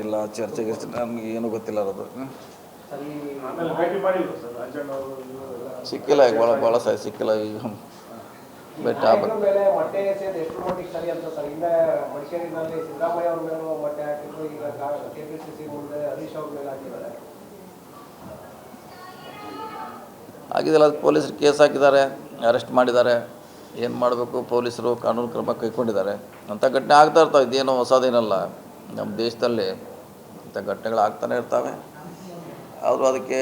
ಇಲ್ಲ ಚರ್ಚೆಗೆ ನಮ್ಗೆ ಏನೂ ಗೊತ್ತಿಲ್ಲ ಅದು ಸಿಕ್ಕಿಲ್ಲ ಈಗ ಭಾಳ ಸಾರಿ ಸಿಕ್ಕಿಲ್ಲ ಈಗ ಬೆಟ್ಟ ಆಗಿದೆಲ್ಲ ಅದು ಪೊಲೀಸರು ಕೇಸ್ ಹಾಕಿದ್ದಾರೆ, ಅರೆಸ್ಟ್ ಮಾಡಿದ್ದಾರೆ. ಏನು ಮಾಡಬೇಕು ಪೊಲೀಸರು ಕಾನೂನು ಕ್ರಮ ಕೈಗೊಂಡಿದ್ದಾರೆ. ಅಂಥ ಘಟನೆ ಆಗ್ತಾ ಇರ್ತಾವೆ, ಇದೇನೋ ಹೊಸದೇನಲ್ಲ. ನಮ್ಮ ದೇಶದಲ್ಲಿ ಇಂಥ ಘಟನೆಗಳು ಆಗ್ತಾನೆ ಇರ್ತವೆ. ಆದರೂ ಅದಕ್ಕೆ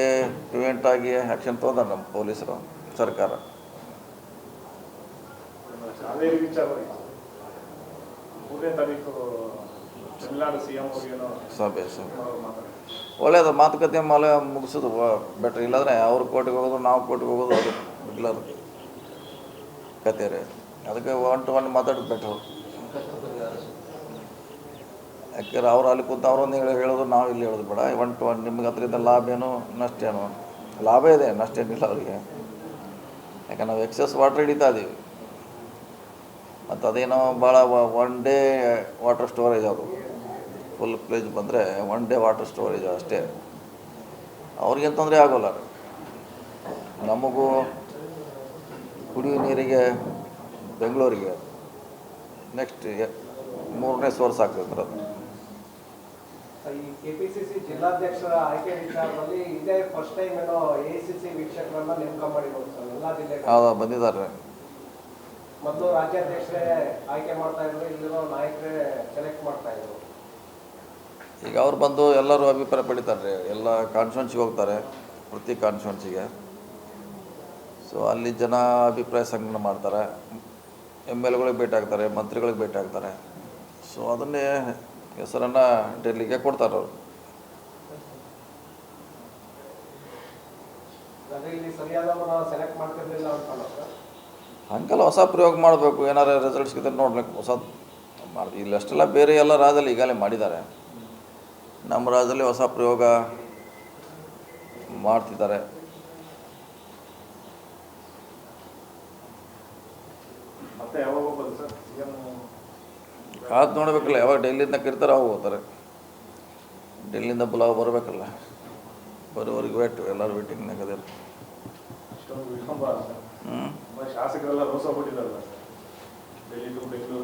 ಪ್ರಿವೆಂಟಾಗಿ ಆ್ಯಕ್ಷನ್ ತೊಗೊಂಡಾರೆ ನಮ್ಮ ಪೊಲೀಸರು, ಸರ್ಕಾರ. ಸಭೆ ಒಳ್ಳೆಯದು ಮಾತುಕತೆ ಮೇಲೆ ಮುಗಿಸೋದು ಬೆಟ್ರ್. ಇಲ್ಲಾಂದರೆ ಅವ್ರು ಕೋರ್ಟಿಗೆ ಹೋಗೋದು, ನಾವು ಕೋರ್ಟಿಗೆ ಹೋಗೋದು, ಅದು ಬಿಡ್ಲಾರು ಕತೆ ರೀ. ಅದಕ್ಕೆ 1 to 1 ಮಾತಾಡೋದು ಬೆಟ್ರು. ಯಾಕೆಂದ್ರೆ ಅವ್ರು ಅಲ್ಲಿ ಕೂತು ಅವರೊಂದು ಹೇಳೋದು, ನಾವು ಇಲ್ಲಿ ಹೇಳೋದು ಬೇಡ. 1 to 1 ನಿಮ್ಗೆ ಅದರಿಂದ ಲಾಭ ಏನು ನಷ್ಟ ಏನು? ಲಾಭ ಇದೆ, ನಷ್ಟ ಏನಿಲ್ಲ ಅವರಿಗೆ. ಯಾಕಂದ್ರೆ ನಾವು ಎಕ್ಸೆಸ್ ವಾಟ್ರ್ ಹಿಡಿತಾ ಇದ್ದೀವಿ. ಮತ್ತು ಅದೇನೋ ಭಾಳ 1 day ವಾಟರ್ ಸ್ಟೋರೇಜ್ ಅದು ಫುಲ್ ಪ್ಲೇಜ್ ಬಂದರೆ 1 day ವಾಟರ್ ಸ್ಟೋರೇಜ್ ಅಷ್ಟೇ. ಅವ್ರಿಗೇನು ತೊಂದರೆ ಆಗೋಲ್ಲ. ನಮಗೂ ಕುಡಿಯೋ ನೀರಿಗೆ ಬೆಂಗಳೂರಿಗೆ ನೆಕ್ಸ್ಟ್ 3ನೇ ಸೋರ್ಸ್ ಆಗ್ತದೆ ಅದು. ಈ ಕೆಪಿಸಿಸಿ ಜಿಲ್ಲಾಧ್ಯಕ್ಷರ ಆಯ್ಕೆ ವಿಚಾರದಲ್ಲಿ ಇದೇ ಫಸ್ಟ್ ಟೈಮ್ ಏನೋ ಎಐಸಿಸಿ ವೀಕ್ಷಕರನ್ನ ನೇಮಕ ಮಾಡಿರೋದು ಸರ್ ಎಲ್ಲ ಜಿಲ್ಲೆಗಳು. ಹೌದಾ, ಬಂದಿದ್ದಾರೆ. ಮೊದಲು ರಾಜ್ಯಾಧ್ಯಕ್ಷರೇ ಆಯ್ಕೆ ಮಾಡ್ತಾ ಇದ್ರು, ಇಲ್ಲಿರೋ ನಾಯಕರೇ ಸೆಲೆಕ್ಟ್ ಮಾಡ್ತಾ ಇದ್ರು. ಈಗ ಅವ್ರು ಬಂದು ಎಲ್ಲರೂ ಅಭಿಪ್ರಾಯ ಪಡಿತಾರೆ. ಎಲ್ಲ ಕಾನ್ಸ್ಟಿಟ್ಯೂನ್ಸಿಗೆ ಹೋಗ್ತಾರೆ, ಪ್ರತಿ ಕಾನ್ಸ್ಟಿಟ್ಯೂನ್ಸಿಗೆ. ಸೊ ಅಲ್ಲಿ ಜನ ಅಭಿಪ್ರಾಯ ಸಂಗ್ರಹಣೆ ಮಾಡ್ತಾರೆ. MLAಗಳಿಗೆ ಭೇಟಿ ಆಗ್ತಾರೆ, ಮಂತ್ರಿಗಳಿಗೆ ಭೇಟಿ ಆಗ್ತಾರೆ. ಸೊ ಅದನ್ನೇ ಹೆಸರನ್ನು ಡೆಲ್ಲಿಗೆ ಕೊಡ್ತಾರೆ ಅವರು. ಹಂಗಲ್ಲ, ಹೊಸ ಪ್ರಯೋಗ ಮಾಡಬೇಕು. ಏನಾರು ರಿಸಲ್ಟ್ಸ್ ಇದ್ದರೆ ನೋಡ್ಬೇಕು, ಹೊಸದು ಮಾಡಿ. ಇಲ್ಲಷ್ಟೆಲ್ಲ ಬೇರೆ ಎಲ್ಲ ರಾಜ್ಯದಲ್ಲಿ ಈಗಾಗಲೇ ಮಾಡಿದ್ದಾರೆ. ನಮ್ಮ ರಾಜ್ಯದಲ್ಲಿ ಹೊಸ ಪ್ರಯೋಗ ಮಾಡ್ತಿದ್ದಾರೆ. ಕಾದು ನೋಡಬೇಕಲ್ಲ, ಯಾವಾಗ ಡೆಲ್ಲಿಯಿಂದ ಕರೀತಾರೆ ಅವಾಗ ಹೋಗ್ತಾರೆ. ಡೆಲ್ಲಿಯಿಂದ ಬುಲಾವ್ ಬರಬೇಕಲ್ಲ, ಬರೋವರೆಗೆ ವೇಟ್, ಎಲ್ಲರೂ ವೇಟಿಂಗ್ನಾಗ ಅದೇ.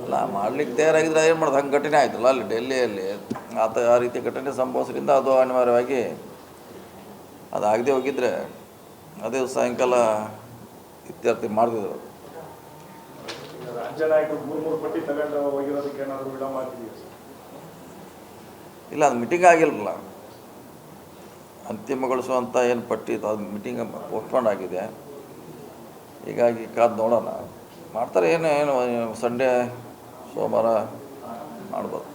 ಅಲ್ಲ, ಮಾಡ್ಲಿಕ್ಕೆ ತಯಾರಾಗಿದ್ರೆ ಏನು ಮಾಡೋದು? ಹಂಗೆ ಘಟನೆ ಆಯ್ತಲ್ಲ ಅಲ್ಲಿ ಡೆಲ್ಲಿಯಲ್ಲಿ. ಆ ರೀತಿ ಘಟನೆ ಸಂಭವಿಸೋದ್ರಿಂದ ಅದು ಅನಿವಾರ್ಯವಾಗಿ ಅದಾಗದೆ ಹೋಗಿದ್ರೆ ಅದೇ ಸಾಯಂಕಾಲ ಇತ್ಯರ್ಥ ಮಾಡ್ತಿದ್ರು. ಇಲ್ಲ, ಅದು ಮೀಟಿಂಗ್ ಆಗಿಲ್ವಲ್ಲ, ಅಂತಿಮಗೊಳಿಸುವಂಥ ಏನು ಪಟ್ಟಿ ಇತ್ತು ಅದು ಮೀಟಿಂಗ್ ಪೋಸ್ಟ್ಪೋಂಡ್ ಆಗಿದೆ. ಹೀಗಾಗಿ ಕಾದು ನೋಡೋಣ. ಮಾಡ್ತಾರೆ, ಏನು ಸಂಡೇ ಸೋಮವಾರ ಮಾಡ್ಬೋದು.